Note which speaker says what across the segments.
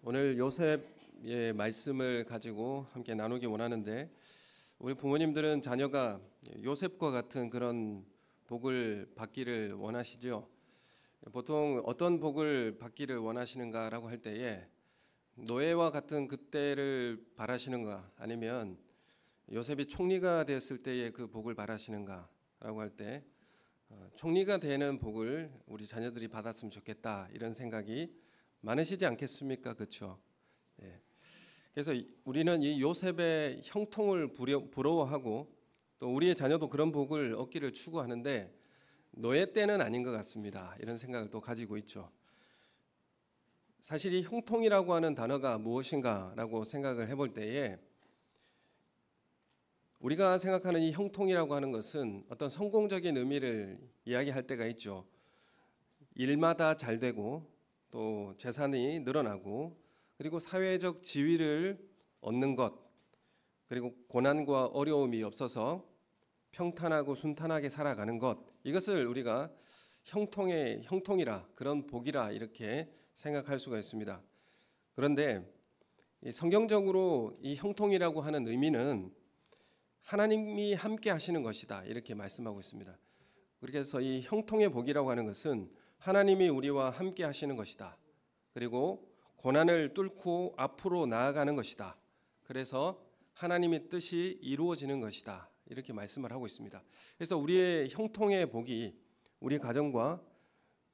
Speaker 1: 오늘 요셉의 말씀을 가지고 함께 나누기 원하는데, 우리 부모님들은 자녀가 요셉과 같은 그런 복을 받기를 원하시죠. 보통 어떤 복을 받기를 원하시는가라고 할 때에 노예와 같은 그때를 바라시는가, 아니면 요셉이 총리가 되었을 때의 그 복을 바라시는가라고 할 때 총리가 되는 복을 우리 자녀들이 받았으면 좋겠다, 이런 생각이 많으시지 않겠습니까? 그렇죠? 예. 그래서 우리는 이 요셉의 형통을 부러워하고 또 우리의 자녀도 그런 복을 얻기를 추구하는데, 노예 때는 아닌 것 같습니다. 이런 생각을 또 가지고 있죠. 사실 이 형통이라고 하는 단어가 무엇인가라고 생각을 해볼 때에, 우리가 생각하는 이 형통이라고 하는 것은 어떤 성공적인 의미를 이야기할 때가 있죠. 일마다 잘 되고 또 재산이 늘어나고, 그리고 사회적 지위를 얻는 것, 그리고 고난과 어려움이 없어서 평탄하고 순탄하게 살아가는 것, 이것을 우리가 형통이라, 그런 복이라 이렇게 생각할 수가 있습니다. 그런데 성경적으로 이 형통이라고 하는 의미는 하나님이 함께 하시는 것이다, 이렇게 말씀하고 있습니다. 그래서 이 형통의 복이라고 하는 것은 하나님이 우리와 함께 하시는 것이다. 그리고 고난을 뚫고 앞으로 나아가는 것이다. 그래서 하나님의 뜻이 이루어지는 것이다, 이렇게 말씀을 하고 있습니다. 그래서 우리의 형통의 복이 우리 가정과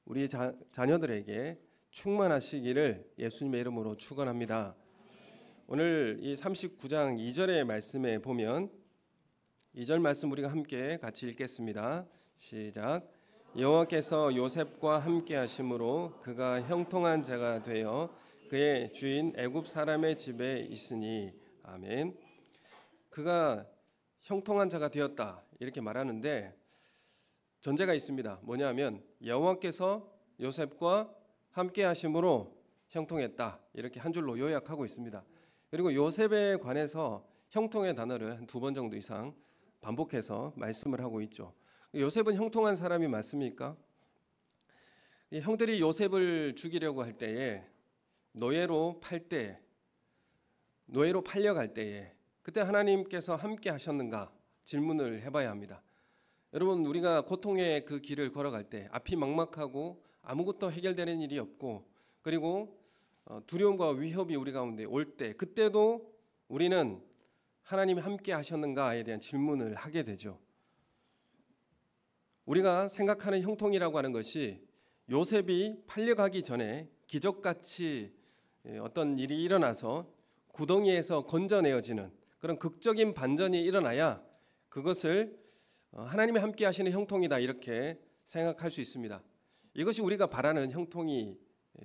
Speaker 1: 우리 자녀들에게 충만하시기를 예수님의 이름으로 축원합니다. 오늘 이 39장 2절의 말씀에 보면, 2절 말씀 우리가 함께 같이 읽겠습니다. 시작. 여호와께서 요셉과 함께 하심으로 그가 형통한 자가 되어 그의 주인 애굽 사람의 집에 있으니. 아멘. 그가 형통한 자가 되었다, 이렇게 말하는데 전제가 있습니다. 뭐냐면 여호와께서 요셉과 함께 하심으로 형통했다, 이렇게 한 줄로 요약하고 있습니다. 그리고 요셉에 관해서 형통의 단어를 한 2번 정도 이상 반복해서 말씀을 하고 있죠. 요셉은 형통한 사람이 맞습니까? 형들이 요셉을 죽이려고 할 때에, 노예로 팔려갈 때에 그때 하나님께서 함께 하셨는가 질문을 해봐야 합니다. 여러분, 우리가 고통의 그 길을 걸어갈 때 앞이 막막하고 아무것도 해결되는 일이 없고, 그리고 두려움과 위협이 우리 가운데 올 때, 그때도 우리는 하나님이 함께 하셨는가에 대한 질문을 하게 되죠. 우리가 생각하는 형통이라고 하는 것이 요셉이 팔려가기 전에 기적같이 어떤 일이 일어나서 구덩이에서 건져내어지는 그런 극적인 반전이 일어나야 그것을 하나님이 함께 하시는 형통이다, 이렇게 생각할 수 있습니다. 이것이 우리가 바라는 형통이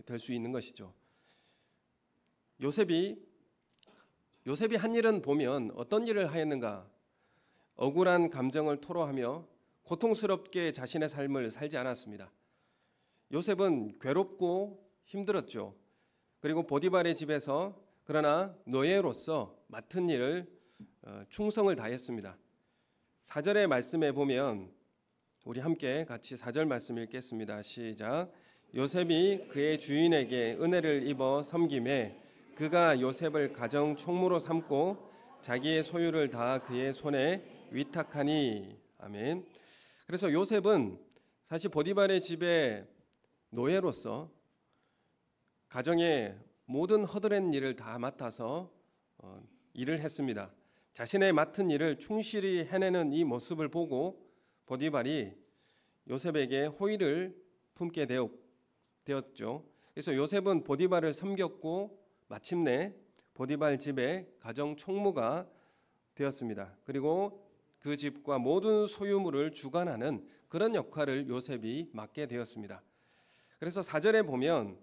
Speaker 1: 될 수 있는 것이죠. 요셉이 한 일은 보면 어떤 일을 하였는가? 억울한 감정을 토로하며 고통스럽게 자신의 삶을 살지 않았습니다. 요셉은 괴롭고 힘들었죠. 그리고 보디발의 집에서 그러나 노예로서 맡은 일을 충성을 다했습니다. 4절의 말씀에 보면, 우리 함께 같이 4절 말씀 읽겠습니다. 시작. 요셉이 그의 주인에게 은혜를 입어 섬김에 그가 요셉을 가정 총무로 삼고 자기의 소유를 다 그의 손에 위탁하니. 아멘. 그래서 요셉은 사실 보디발의 집에 노예로서 가정의 모든 허드렛 일을 다 맡아서 일을 했습니다. 자신의 맡은 일을 충실히 해내는 이 모습을 보고 보디발이 요셉에게 호의를 품게 되었죠. 그래서 요셉은 보디발을 섬겼고 마침내 보디발 집의 가정 총무가 되었습니다. 그리고 그 집과 모든 소유물을 주관하는 그런 역할을 요셉이 맡게 되었습니다. 그래서 4절에 보면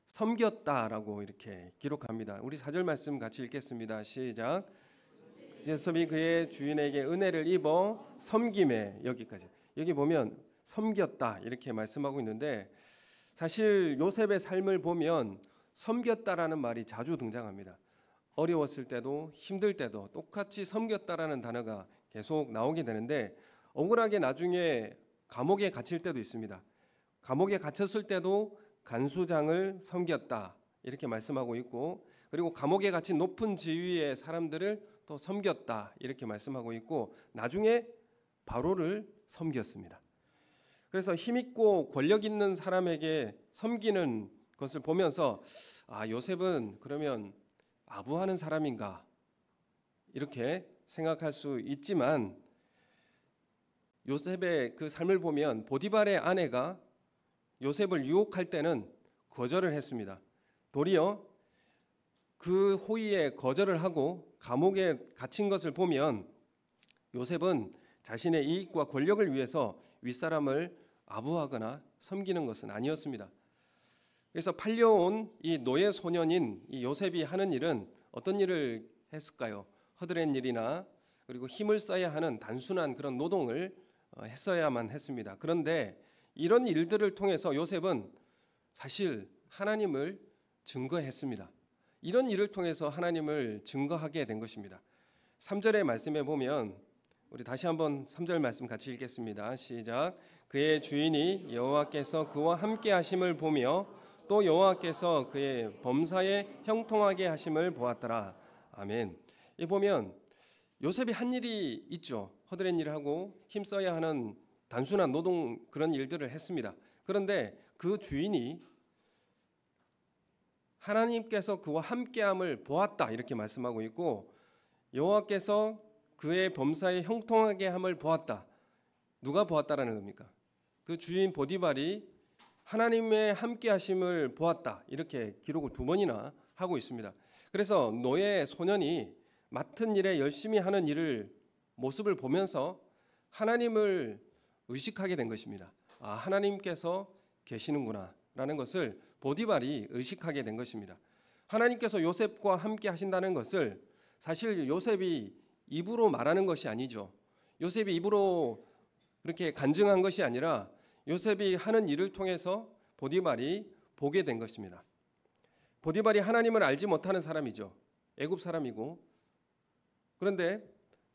Speaker 1: 섬겼다라고 이렇게 기록합니다. 우리 4절 말씀 같이 읽겠습니다. 시작. 요셉이 그의 주인에게 은혜를 입어 섬김에, 여기까지. 여기 보면 섬겼다, 이렇게 말씀하고 있는데, 사실 요셉의 삶을 보면 섬겼다라는 말이 자주 등장합니다. 어려웠을 때도 힘들 때도 똑같이 섬겼다라는 단어가 계속 나오게 되는데, 억울하게 나중에 감옥에 갇힐 때도 있습니다. 감옥에 갇혔을 때도 간수장을 섬겼다, 이렇게 말씀하고 있고, 그리고 감옥에 갇힌 높은 지위의 사람들을 또 섬겼다 이렇게 말씀하고 있고, 나중에 바로를 섬겼습니다. 그래서 힘있고 권력 있는 사람에게 섬기는 것을 보면서 요셉은 그러면 아부하는 사람인가 이렇게 생각할 수 있지만, 요셉의 그 삶을 보면 보디발의 아내가 요셉을 유혹할 때는 거절을 했습니다. 도리어 그 호의에 거절을 하고 감옥에 갇힌 것을 보면 요셉은 자신의 이익과 권력을 위해서 윗사람을 아부하거나 섬기는 것은 아니었습니다. 그래서 팔려온 이 노예 소년인 이 요셉이 하는 일은 어떤 일을 했을까요? 허드렛 일이나 그리고 힘을 써야 하는 단순한 그런 노동을 했어야만 했습니다. 그런데 이런 일들을 통해서 요셉은 사실 하나님을 증거했습니다. 이런 일을 통해서 하나님을 증거하게 된 것입니다. 3절의 말씀에 보면, 우리 다시 한번 3절 말씀 같이 읽겠습니다. 시작. 그의 주인이 여호와께서 그와 함께 하심을 보며 또 여호와께서 그의 범사에 형통하게 하심을 보았더라. 아멘. 이 보면 요셉이 한 일이 있죠. 허드렛 일을 하고 힘써야 하는 단순한 노동, 그런 일들을 했습니다. 그런데 그 주인이 하나님께서 그와 함께함을 보았다 이렇게 말씀하고 있고, 여호와께서 그의 범사에 형통하게 함을 보았다. 누가 보았다라는 겁니까? 그 주인 보디발이 하나님의 함께하심을 보았다 이렇게 기록을 2번이나 하고 있습니다. 그래서 노예 소년이 맡은 일에 열심히 하는 일을 모습을 보면서 하나님을 의식하게 된 것입니다. 하나님께서 계시는구나 라는 것을 보디발이 의식하게 된 것입니다. 하나님께서 요셉과 함께 하신다는 것을 사실 요셉이 입으로 말하는 것이 아니죠. 요셉이 입으로 그렇게 간증한 것이 아니라 요셉이 하는 일을 통해서 보디발이 보게 된 것입니다. 보디발이 하나님을 알지 못하는 사람이죠. 애굽 사람이고, 그런데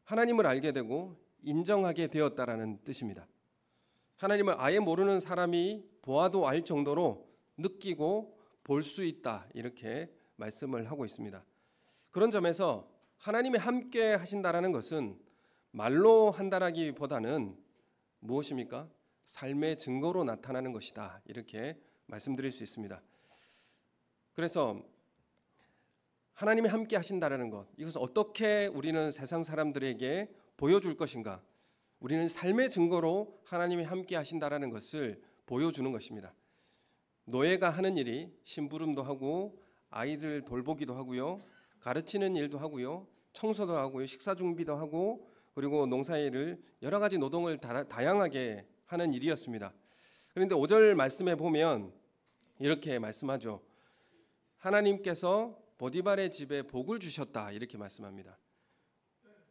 Speaker 1: 하나님을 알게 되고 인정하게 되었다라는 뜻입니다. 하나님을 아예 모르는 사람이 보아도 알 정도로 느끼고 볼 수 있다 이렇게 말씀을 하고 있습니다. 그런 점에서 하나님이 함께 하신다라는 것은 말로 한다라기보다는 무엇입니까? 삶의 증거로 나타나는 것이다 이렇게 말씀드릴 수 있습니다. 그래서 하나님이 함께 하신다라는 것, 이것을 어떻게 우리는 세상 사람들에게 보여줄 것인가? 우리는 삶의 증거로 하나님이 함께 하신다라는 것을 보여주는 것입니다. 노예가 하는 일이 심부름도 하고 아이들 돌보기도 하고요, 가르치는 일도 하고요, 청소도 하고요, 식사 준비도 하고, 그리고 농사일을 여러 가지 노동을 다양하게 하는 일이었습니다. 그런데 5절 말씀에 보면 이렇게 말씀하죠. 하나님께서 보디발의 집에 복을 주셨다 이렇게 말씀합니다.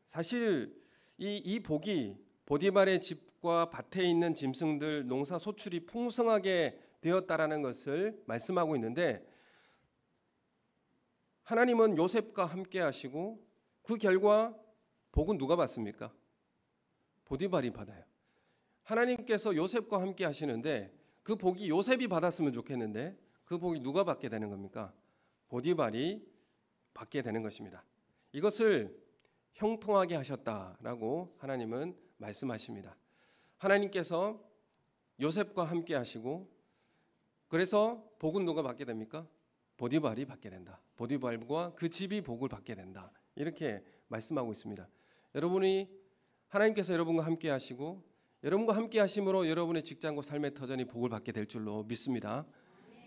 Speaker 1: 사실 이 복이 보디발의 집과 밭에 있는 짐승들, 농사 소출이 풍성하게 되었다라는 것을 말씀하고 있는데, 하나님은 요셉과 함께 하시고 그 결과 복은 누가 받습니까? 보디발이 받아요. 하나님께서 요셉과 함께 하시는데 그 복이 요셉이 받았으면 좋겠는데 그 복이 누가 받게 되는 겁니까? 보디발이 받게 되는 것입니다. 이것을 형통하게 하셨다라고 하나님은 말씀하십니다. 하나님께서 요셉과 함께 하시고, 그래서 복은 누가 받게 됩니까? 보디발이 받게 된다. 보디발과 그 집이 복을 받게 된다. 이렇게 말씀하고 있습니다. 여러분이 하나님께서 여러분과 함께 하시고 여러분과 함께 하심으로 여러분의 직장과 삶의 터전이 복을 받게 될 줄로 믿습니다.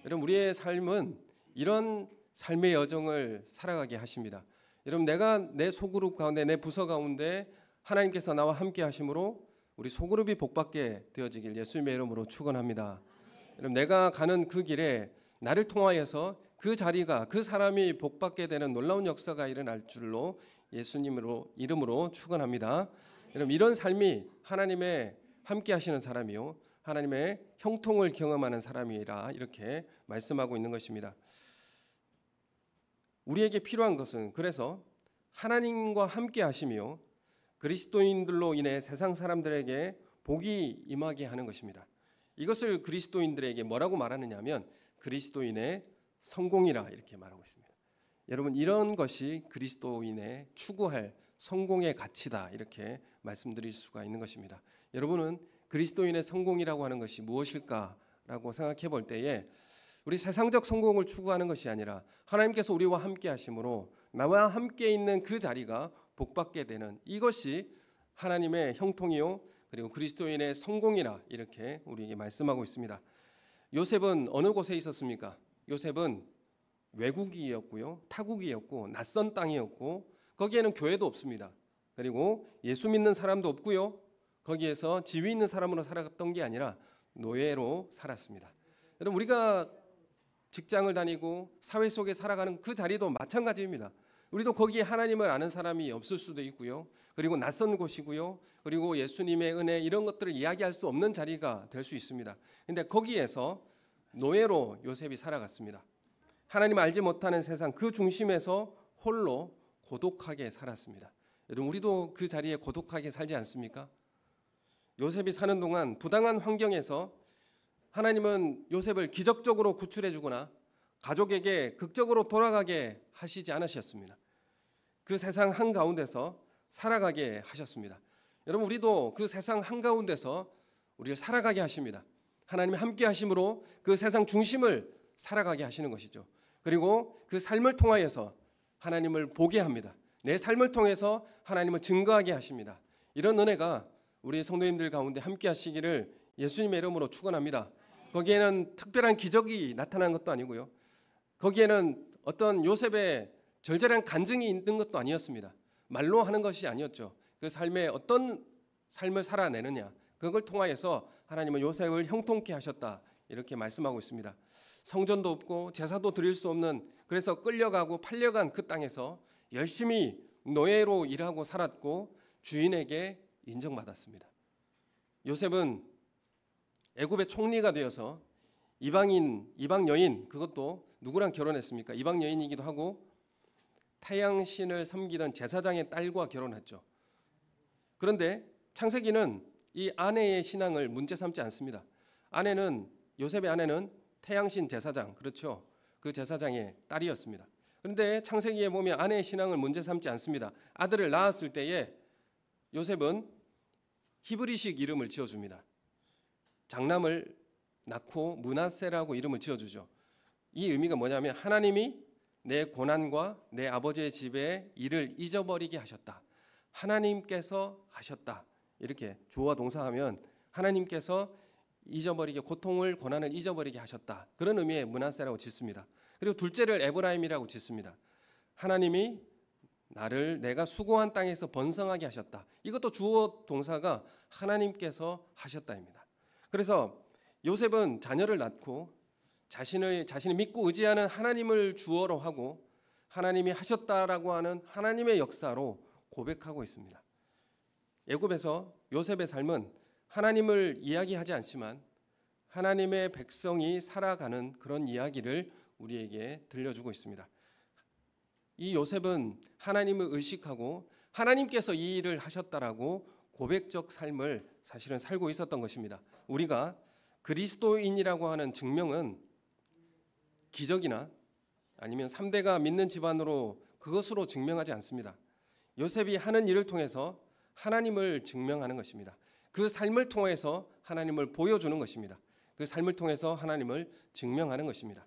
Speaker 1: 여러분, 우리의 삶은 이런 삶의 여정을 살아가게 하십니다. 여러분, 내가 내 소그룹 가운데, 내 부서 가운데 하나님께서 나와 함께 하심으로 우리 소그룹이 복받게 되어지길 예수님의 이름으로 축원합니다. 여러분, 내가 가는 그 길에 나를 통하여서 그 자리가, 그 사람이 복받게 되는 놀라운 역사가 일어날 줄로 예수님으로 이름으로 축원합니다. 여러분, 이런 삶이 하나님의 함께 하시는 사람이요, 하나님의 형통을 경험하는 사람이라 이렇게 말씀하고 있는 것입니다. 우리에게 필요한 것은 그래서 하나님과 함께 하시며 그리스도인들로 인해 세상 사람들에게 복이 임하게 하는 것입니다. 이것을 그리스도인들에게 뭐라고 말하느냐 하면 그리스도인의 성공이라 이렇게 말하고 있습니다. 여러분, 이런 것이 그리스도인의 추구할 성공의 가치다 이렇게 말씀드릴 수가 있는 것입니다. 여러분은 그리스도인의 성공이라고 하는 것이 무엇일까라고 생각해 볼 때에 우리 세상적 성공을 추구하는 것이 아니라 하나님께서 우리와 함께 하심으로 나와 함께 있는 그 자리가 복받게 되는 이것이 하나님의 형통이요 그리고 그리스도인의 성공이라 이렇게 우리에게 말씀하고 있습니다. 요셉은 어느 곳에 있었습니까? 요셉은 외국이었고요, 타국이었고 낯선 땅이었고 거기에는 교회도 없습니다. 그리고 예수 믿는 사람도 없고요. 거기에서 지위 있는 사람으로 살았던 게 아니라 노예로 살았습니다. 여러분, 우리가 직장을 다니고 사회 속에 살아가는 그 자리도 마찬가지입니다. 우리도 거기에 하나님을 아는 사람이 없을 수도 있고요. 그리고 낯선 곳이고요. 그리고 예수님의 은혜 이런 것들을 이야기할 수 없는 자리가 될 수 있습니다. 그런데 거기에서 노예로 요셉이 살아갔습니다. 하나님 알지 못하는 세상 그 중심에서 홀로 고독하게 살았습니다. 여러분, 우리도 그 자리에 고독하게 살지 않습니까? 요셉이 사는 동안 부당한 환경에서 하나님은 요셉을 기적적으로 구출해 주거나 가족에게 극적으로 돌아가게 하시지 않으셨습니다. 그 세상 한가운데서 살아가게 하셨습니다. 여러분, 우리도 그 세상 한가운데서 우리를 살아가게 하십니다. 하나님이 함께 하심으로 그 세상 중심을 살아가게 하시는 것이죠. 그리고 그 삶을 통하여서 하나님을 보게 합니다. 내 삶을 통해서 하나님을 증거하게 하십니다. 이런 은혜가 우리 성도님들 가운데 함께 하시기를 예수님의 이름으로 축원합니다. 거기에는 특별한 기적이 나타난 것도 아니고요. 거기에는 어떤 요셉의 절절한 간증이 있는 것도 아니었습니다. 말로 하는 것이 아니었죠. 그 삶에 어떤 삶을 살아내느냐, 그걸 통하여서 하나님은 요셉을 형통케 하셨다 이렇게 말씀하고 있습니다. 성전도 없고 제사도 드릴 수 없는, 그래서 끌려가고 팔려간 그 땅에서 열심히 노예로 일하고 살았고 주인에게 인정받았습니다. 요셉은 애굽의 총리가 되어서 이방 여인, 그것도 누구랑 결혼했습니까? 이방 여인이기도 하고 태양신을 섬기던 제사장의 딸과 결혼했죠. 그런데 창세기는 이 아내의 신앙을 문제 삼지 않습니다. 요셉의 아내는 태양신 제사장, 그렇죠? 그 제사장의 딸이었습니다. 그런데 창세기에 보면 아내의 신앙을 문제 삼지 않습니다. 아들을 낳았을 때에 요셉은 히브리식 이름을 지어줍니다. 장남을 낳고 므낫세라고 이름을 지어주죠. 이 의미가 뭐냐면 하나님이 내 고난과 내 아버지의 집에 일을 잊어버리게 하셨다. 하나님께서 하셨다. 이렇게 주어와 동사하면 하나님께서 잊어버리게, 고통을 고난을 잊어버리게 하셨다. 그런 의미의 므낫세라고 짓습니다. 그리고 둘째를 에브라임이라고 짓습니다. 하나님이 나를 내가 수고한 땅에서 번성하게 하셨다. 이것도 주어 동사가 하나님께서 하셨다입니다. 그래서 요셉은 자녀를 낳고 자신이 믿고 의지하는 하나님을 주어로 하고 하나님이 하셨다라고 하는 하나님의 역사로 고백하고 있습니다. 애굽에서 요셉의 삶은 하나님을 이야기하지 않지만 하나님의 백성이 살아가는 그런 이야기를 우리에게 들려주고 있습니다. 이 요셉은 하나님을 의식하고 하나님께서 이 일을 하셨다라고 고백적 삶을 사실은 살고 있었던 것입니다. 우리가 그리스도인이라고 하는 증명은 기적이나 아니면 3대가 믿는 집안으로 그것으로 증명하지 않습니다. 요셉이 하는 일을 통해서 하나님을 증명하는 것입니다. 그 삶을 통해서 하나님을 보여주는 것입니다. 그 삶을 통해서 하나님을 증명하는 것입니다.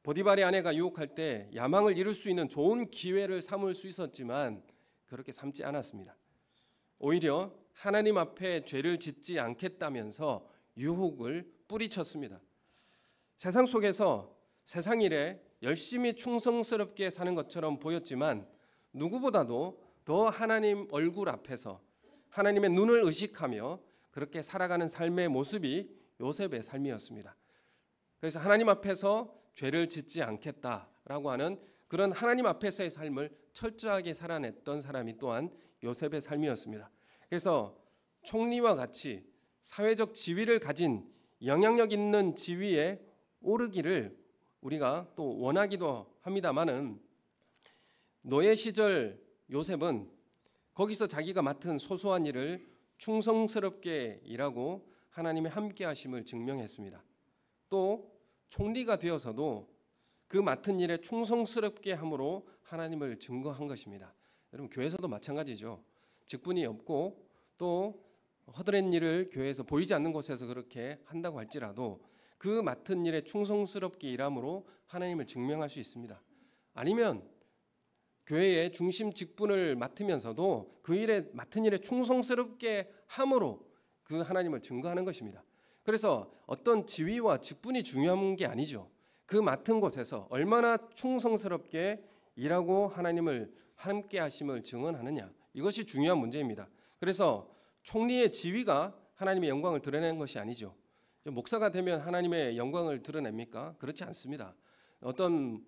Speaker 1: 보디발의 아내가 유혹할 때 야망을 이룰 수 있는 좋은 기회를 삼을 수 있었지만 그렇게 삼지 않았습니다. 오히려 하나님 앞에 죄를 짓지 않겠다면서 유혹을 뿌리쳤습니다. 세상 속에서 세상 일에 열심히 충성스럽게 사는 것처럼 보였지만 누구보다도 더 하나님 얼굴 앞에서 하나님의 눈을 의식하며 그렇게 살아가는 삶의 모습이 요셉의 삶이었습니다. 그래서 하나님 앞에서 죄를 짓지 않겠다라고 하는 그런 하나님 앞에서의 삶을 철저하게 살아냈던 사람이 또한 요셉의 삶이었습니다. 그래서 총리와 같이 사회적 지위를 가진 영향력 있는 지위에 오르기를 우리가 또 원하기도 합니다마는 노예 시절 요셉은 거기서 자기가 맡은 소소한 일을 충성스럽게 일하고 하나님의 함께 하심을 증명했습니다. 또 총리가 되어서도 그 맡은 일에 충성스럽게 함으로 하나님을 증거한 것입니다. 여러분 교회에서도 마찬가지죠. 직분이 없고 또 허드렛 일을 교회에서 보이지 않는 곳에서 그렇게 한다고 할지라도 그 맡은 일에 충성스럽게 일함으로 하나님을 증명할 수 있습니다. 아니면 교회의 중심 직분을 맡으면서도 그 일에 맡은 일에 충성스럽게 함으로 그 하나님을 증거하는 것입니다. 그래서 어떤 지위와 직분이 중요한 게 아니죠. 그 맡은 곳에서 얼마나 충성스럽게 일하고 하나님을 함께 하심을 증언하느냐, 이것이 중요한 문제입니다. 그래서 총리의 지위가 하나님의 영광을 드러내는 것이 아니죠. 목사가 되면 하나님의 영광을 드러냅니까? 그렇지 않습니다. 어떤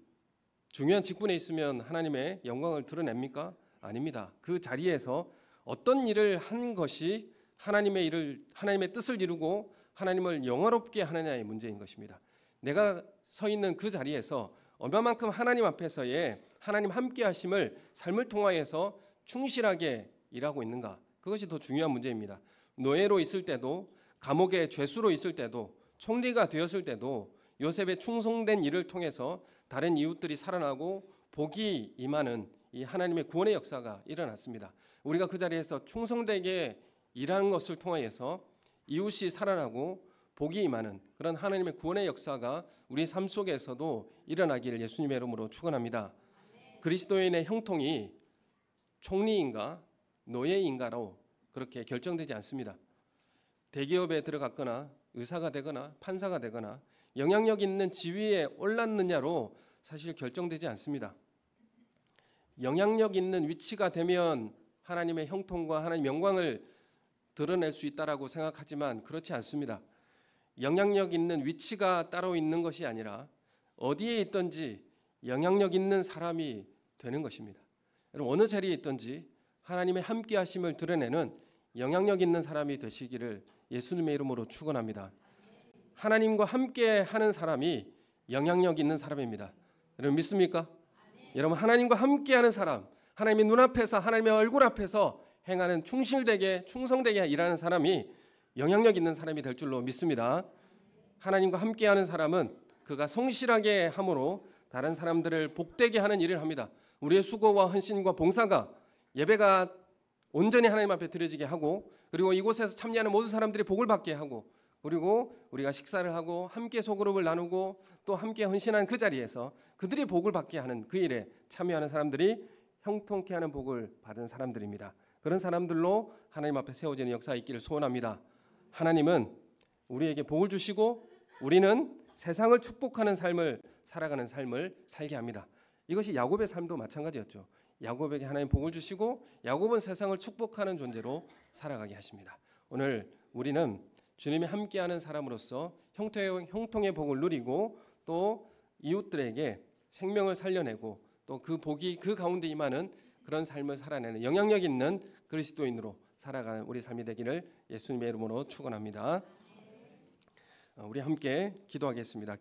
Speaker 1: 중요한 직분에 있으면 하나님의 영광을 드러냅니까? 아닙니다. 그 자리에서 어떤 일을 한 것이 하나님의 뜻을 이루고 하나님을 영화롭게 하느냐의 문제인 것입니다. 내가 서 있는 그 자리에서 얼마만큼 하나님 앞에서의 하나님 함께 하심을 삶을 통하여서 충실하게 일하고 있는가, 그것이 더 중요한 문제입니다. 노예로 있을 때도, 감옥의 죄수로 있을 때도, 총리가 되었을 때도 요셉의 충성된 일을 통해서 다른 이웃들이 살아나고 복이 임하는 이 하나님의 구원의 역사가 일어났습니다. 우리가 그 자리에서 충성되게 일하는 것을 통하여서 이웃이 살아나고 복이 임하는 그런 하나님의 구원의 역사가 우리의 삶 속에서도 일어나기를 예수님의 이름으로 축원합니다. 그리스도인의 형통이 총리인가 노예인가로 그렇게 결정되지 않습니다. 대기업에 들어갔거나 의사가 되거나 판사가 되거나 영향력 있는 지위에 올랐느냐로 사실 결정되지 않습니다. 영향력 있는 위치가 되면 하나님의 형통과 하나님의 영광을 드러낼 수 있다라고 생각하지만 그렇지 않습니다. 영향력 있는 위치가 따로 있는 것이 아니라 어디에 있든지 영향력 있는 사람이 되는 것입니다. 여러분 어느 자리에 있든지 하나님의 함께 하심을 드러내는 영향력 있는 사람이 되시기를 예수님의 이름으로 축원합니다. 하나님과 함께 하는 사람이 영향력 있는 사람입니다. 여러분 믿습니까? 여러분 하나님과 함께 하는 사람, 하나님의 눈앞에서 하나님의 얼굴 앞에서 행하는 충실되게 충성되게 일하는 사람이 영향력 있는 사람이 될 줄로 믿습니다. 하나님과 함께하는 사람은 그가 성실하게 함으로 다른 사람들을 복되게 하는 일을 합니다. 우리의 수고와 헌신과 봉사가 예배가 온전히 하나님 앞에 드려지게 하고 그리고 이곳에서 참여하는 모든 사람들이 복을 받게 하고 그리고 우리가 식사를 하고 함께 소그룹을 나누고 또 함께 헌신한 그 자리에서 그들이 복을 받게 하는 그 일에 참여하는 사람들이 형통케 하는 복을 받은 사람들입니다. 그런 사람들로 하나님 앞에 세워지는 역사가 있기를 소원합니다. 하나님은 우리에게 복을 주시고 우리는 세상을 축복하는 삶을 살아가는 삶을 살게 합니다. 이것이 야곱의 삶도 마찬가지였죠. 야곱에게 하나님 복을 주시고 야곱은 세상을 축복하는 존재로 살아가게 하십니다. 오늘 우리는 주님이 함께하는 사람으로서 형통의 복을 누리고 또 이웃들에게 생명을 살려내고 또 그 복이 그 가운데 임하는 그런 삶을 살아내는 영향력 있는 그리스도인으로 살아가는 우리 삶이 되기를 예수님의 이름으로 축원합니다. 우리 함께 기도하겠습니다.